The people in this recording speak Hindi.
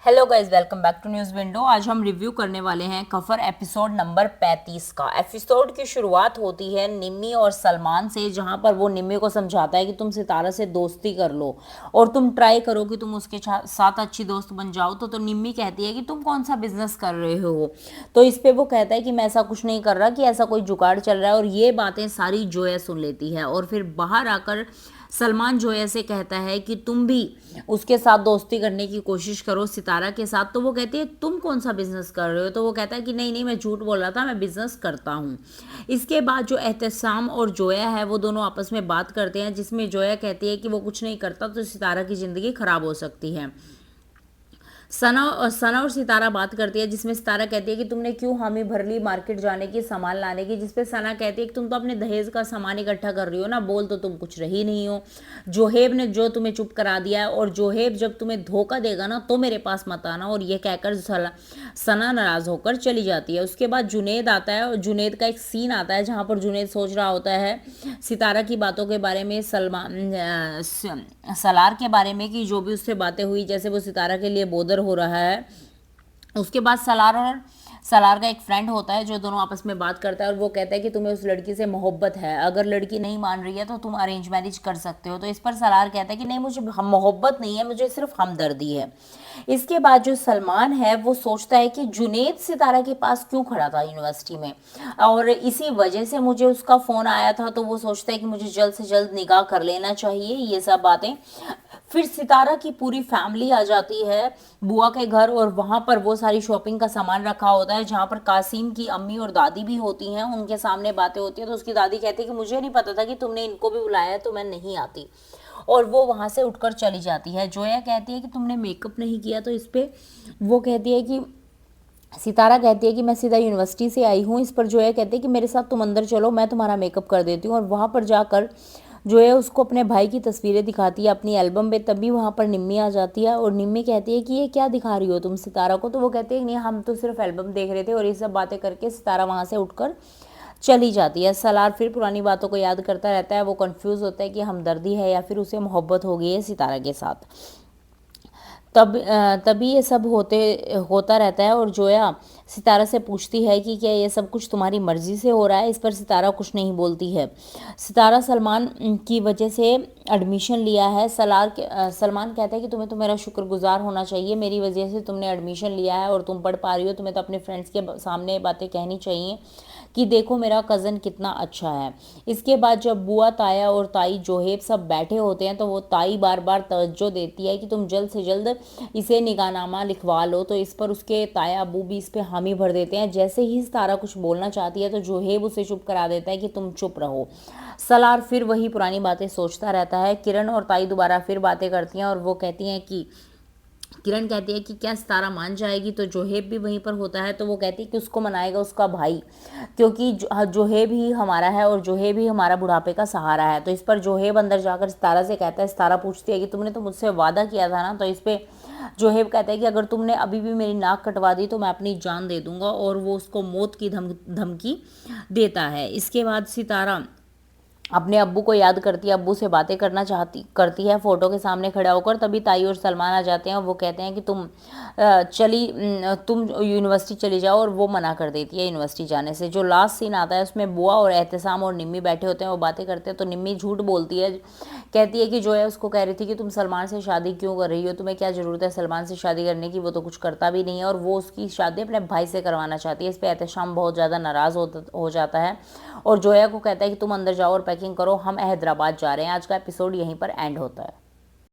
Hello guys, welcome back to news window. आज हम रिव्यू करने वाले हैं कफर एपिसोड नंबर 35 का। एपिसोड की शुरुआत होती है निम्मी और सलमान से, जहां पर वो निम्मी को समझाता है कि तुम सितारा से दोस्ती कर लो और तुम ट्राई करो कि तुम उसके साथ अच्छी दोस्त बन जाओ। तो निम्मी कहती है कि तुम कौन सा बिजनेस कर रहे हो। तो इस पे वो कहता है कि मैं ऐसा कुछ नहीं कर रहा, कि ऐसा कोई जुगाड़ चल रहा है। और ये बातें सारी जोया सुन लेती है और फिर बाहर आकर सलमान जोया से कहता है कि तुम भी उसके साथ दोस्ती करने की कोशिश करो, सितारा के साथ। तो वो कहती है तुम कौन सा बिजनेस कर रहे हो। तो वो कहता है कि नहीं नहीं, मैं झूठ बोल रहा था, मैं बिजनेस करता हूँ। इसके बाद जो एहतसाम और जोया है वो दोनों आपस में बात करते हैं, जिसमें जोया कहती है कि वो कुछ नहीं करता तो सितारा की ज़िंदगी ख़राब हो सकती है। सना और सितारा बात करती है, जिसमें सितारा कहती है कि तुमने क्यों हामी भर ली मार्केट जाने की, सामान लाने की। जिसपे सना कहती है कि तुम तो अपने दहेज का सामान इकट्ठा कर रही हो ना, बोल तो तुम कुछ रही नहीं हो। जोहेब ने जो तुम्हें चुप करा दिया है, और जोहेब जब तुम्हें धोखा देगा ना तो मेरे पास मत आना। और ये कहकर सना नाराज होकर चली जाती है। उसके बाद जुनेद आता है और जुनेद का एक सीन आता है जहाँ पर जुनेद सोच रहा होता है सितारा की बातों के बारे में, सलार के बारे में, कि जो भी उससे बातें हुई, जैसे वो सितारा के लिए बोदर हो रहा है। उसके बाद सलार का एक फ्रेंड होता है जो दोनों आपस में बात करता है, और वो कहता है कि तुम्हें उस लड़की से मोहब्बत है, अगर लड़की नहीं मान रही है तो तुम अरेंज मैरिज कर सकते हो। तो इस पर सलार कहता है कि नहीं, मुझे हम मोहब्बत नहीं है, मुझे सिर्फ हमदर्दी है। इसके बाद जो सलमान है वो सोचता है कि जुनेद सितारा के पास क्यों खड़ा था यूनिवर्सिटी में, और इसी वजह से मुझे उसका फ़ोन आया था। तो वो सोचता है कि मुझे जल्द से जल्द निकाह कर लेना चाहिए, ये सब बातें। फिर सितारा की पूरी फैमिली आ जाती है बुआ के घर, और वहाँ पर वो सारी शॉपिंग का सामान रखा होता है, जहाँ पर कासिम की अम्मी और दादी भी होती हैं। उनके सामने बातें होती हैं। तो उसकी दादी कहती है कि मुझे नहीं पता था कि तुमने इनको भी बुलाया है, तो मैं नहीं आती। और वो वहाँ से उठकर चली जाती है। जोया कहती है कि तुमने मेकअप नहीं किया। तो इस पर वो कहती है कि सितारा कहती है कि मैं सीधा यूनिवर्सिटी से आई हूँ। इस पर जोया कहती है कि मेरे साथ तुम अंदर चलो, मैं तुम्हारा मेकअप कर देती हूँ। और वहाँ पर जाकर जो है उसको अपने भाई की तस्वीरें दिखाती है अपनी एल्बम में। तभी वहाँ पर निम्मी आ जाती है और निम्मी कहती है कि ये क्या दिखा रही हो तुम सितारा को। तो वो कहती है कि नहीं, हम तो सिर्फ एल्बम देख रहे थे। और ये सब बातें करके सितारा वहाँ से उठकर चली जाती है। सलार फिर पुरानी बातों को याद करता रहता है। वो कंफ्यूज होता है कि हमदर्दी है या फिर उसे मोहब्बत हो गई है सितारा के साथ। तभी ये सब होता रहता है। और जोया सितारा से पूछती है कि क्या ये सब कुछ तुम्हारी मर्ज़ी से हो रहा है। इस पर सितारा कुछ नहीं बोलती है। सितारा सलमान की वजह से एडमिशन लिया है। सलमान कहता है कि तुम्हें तो मेरा शुक्रगुजार होना चाहिए, मेरी वजह से तुमने एडमिशन लिया है और तुम पढ़ पा रही हो। तुम्हें तो अपने फ्रेंड्स के सामने बातें कहनी चाहिए कि देखो मेरा कज़न कितना अच्छा है। इसके बाद जब बुआ, ताया और ताई जोहेब सब बैठे होते हैं, तो वो ताई बार बार तवज्जो देती है कि तुम जल्द से जल्द इसे निकाहनामा लिखवा लो। तो इस पर उसके ताया अबू भी इस पर हामी भर देते हैं। जैसे ही सितारा कुछ बोलना चाहती है तो जोहेब उसे चुप करा देता है कि तुम चुप रहो। सलार फिर वही पुरानी बातें सोचता रहता है। किरण और ताई दोबारा फिर बातें करती हैं और वो कहती हैं कि किरण कहती है कि क्या सितारा मान जाएगी। तो जोहेब भी वहीं पर होता है। तो वो कहती है कि उसको मनाएगा उसका भाई, क्योंकि जोहेब ही हमारा है और जोहेब ही हमारा बुढ़ापे का सहारा है। तो इस पर जोहेब अंदर जाकर सितारा से कहता है, सितारा पूछती है कि तुमने तो मुझसे वादा किया था ना। तो इस पर जोहेब कहता है कि अगर तुमने अभी भी मेरी नाक कटवा दी तो मैं अपनी जान दे दूंगा। और वो उसको मौत की धमकी देता है। इसके बाद सितारा अपने अब्बू को याद करती है, अब्बू से बातें करती है फ़ोटो के सामने खड़ा होकर। तभी ताई और सलमान आ जाते हैं और वो कहते हैं कि तुम यूनिवर्सिटी चली जाओ, और वो मना कर देती है यूनिवर्सिटी जाने से। जो लास्ट सीन आता है उसमें बुआ और एहतसाम और निम्मी बैठे होते हैं, वो बातें करते हैं। तो निम्मी झूठ बोलती है, कहती है कि जो है उसको कह रही थी कि तुम सलमान से शादी क्यों कर रही हो, तुम्हें क्या ज़रूरत है सलमान से शादी करने की, वो तो कुछ करता भी नहीं है। और वो उसकी शादी अपने भाई से करवाना चाहती है। इस पर एहतसाम बहुत ज़्यादा नाराज़ हो जाता है और जोया को कहता है कि तुम अंदर जाओ और पैकिंग करो, हम हैदराबाद जा रहे हैं। आज का एपिसोड यहीं पर एंड होता है।